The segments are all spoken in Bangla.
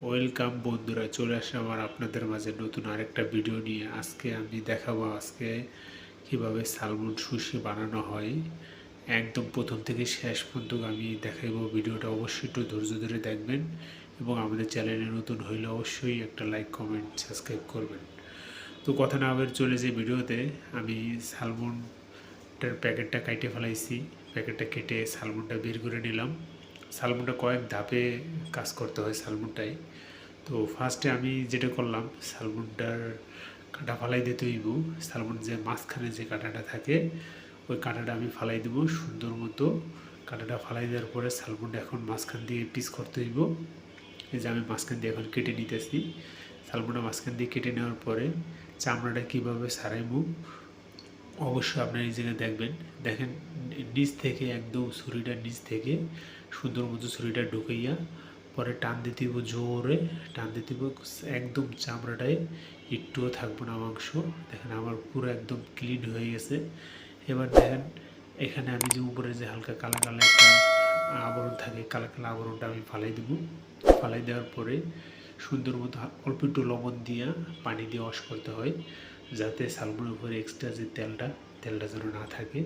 ওয়েলকাম বন্ধুরা, চলে আসলাম আপনাদের মাঝে নতুন আরেকটা ভিডিও নিয়ে। আজকে আমি দেখাবো কিভাবে সালমন সুশি বানানো হয়। একদম প্রথম থেকে শেষ পর্যন্ত আমি দেখাবো। ভিডিওটা অবশ্যই একটু ধৈর্য ধরে দেখবেন এবং আমাদের চ্যানেলে নতুন হইলে অবশ্যই একটা লাইক কমেন্ট সাবস্ক্রাইব করবেন। তো কথা না বলে চলে যে ভিডিওতে, আমি সালমনটার প্যাকেটটা কেটে ফেলাইছি। প্যাকেটটা কেটে সালমনটা বের করে নিলাম। সালমনটা কয়েক ধাপে কাজ করতে হয় সালমনটাই। তো ফার্স্টে আমি যেটা করলাম, সালমনটার কাঁটা ফালাই দিতে হইব। সালমন যে মাঝখানে যে কাঁটাটা থাকে ওই কাঁটাটা আমি ফালাই দেবো সুন্দর মতো। কাঁটাটা ফালাই দেওয়ার পরে সালমনটা এখন মাঝখান দিয়ে পিস করতে হইব। এই যে আমি মাঝখান দিয়ে এখন কেটে নিতেছি। সালমনটা মাঝখান দিয়ে কেটে নেওয়ার পরে চামড়াটা কীভাবে সারাইবো অবশ্যই আপনারা এই জায়গায় দেখেন নিচ থেকে একদম ছুরিটার নিচ থেকে সুন্দর মতো ছুরিটা ঢুকাইয়া পরে টান দিতে হইব, জোরে টান দিতে হইব। একদম চামড়াটায় একটুও থাকবো না মাংস। দেখেন আমার পুরো একদম ক্লিন হয়ে গেছে। এবার দেখেন এখানে আমি যে উপরে যে হালকা কালা কালা একটা আবরণ থাকে, কালা কালা আবরণটা আমি ফালাই দেবো। ফালাই দেওয়ার পরে সুন্দর মতো অল্প একটু লবণ দিয়া পানি দিয়ে ওয়াশ করতে হয়, যাতে সালমনের উপরে এক্সট্রা যে তেলটা যেন না থাকে।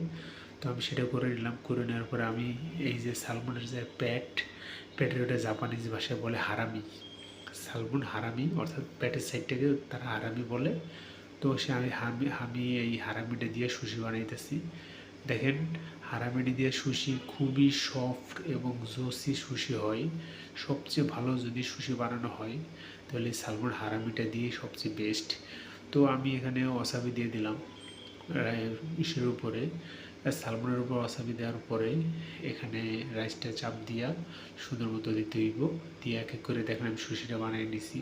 তো আমি সেটা করে নিলাম। করে নেওয়ার পরে আমি এই যে সালমনের যে পেটের ওটা জাপানিজ ভাষায় বলে হারামি। সালমন হারামি, অর্থাৎ পেটের সাইডটাকে তারা হারামি বলে। তো আমি এই হারামিটা দিয়ে সুশি বানাইতেছি। দেখেন হারামিটা দিয়ে সুশি খুবই সফট এবং জুসি সুশি হয়। সবচেয়ে ভালো যদি সুশি বানানো হয় তাহলে সালমন হারামিটা দিয়ে সবচেয়ে বেস্ট। তো আমি এখানে ওয়াসাবি দিয়ে দিলাম ইসের উপরে, সালমনের উপর ওয়াসাবি দেওয়ার পরে এখানে রাইসটা চাপ দিয়া সুন্দর মতো দিতে হইব। দিয়ে এক এক করে দেখেন আমি সুশিটা বানিয়ে নিছি।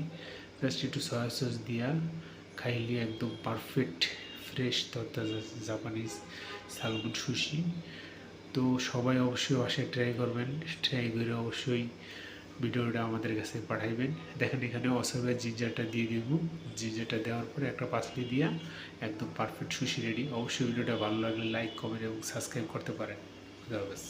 জাস্ট একটু সয়া সস দিয়া খাইলে একদম পারফেক্ট ফ্রেশ তরতাজা জাপানিজ সালমন সুশি। তো সবাই অবশ্যই বাসায় ট্রাই করবেন। ট্রাই করে অবশ্যই ভিডিওটা আমাদের কাছে পাঠাইবেন। দেখেন এখানে ওয়াসাবি জিঞ্জারটা দিয়ে দিব। জিঞ্জারটা দেওয়ার পরে একটা পাসলি দিয়া একদম পারফেক্ট সুশি রেডি। অবশ্যই ভিডিওটা ভালো লাগলে লাইক কমেন্ট এবং সাবস্ক্রাইব করতে পারেন। খুদা হাফেজ।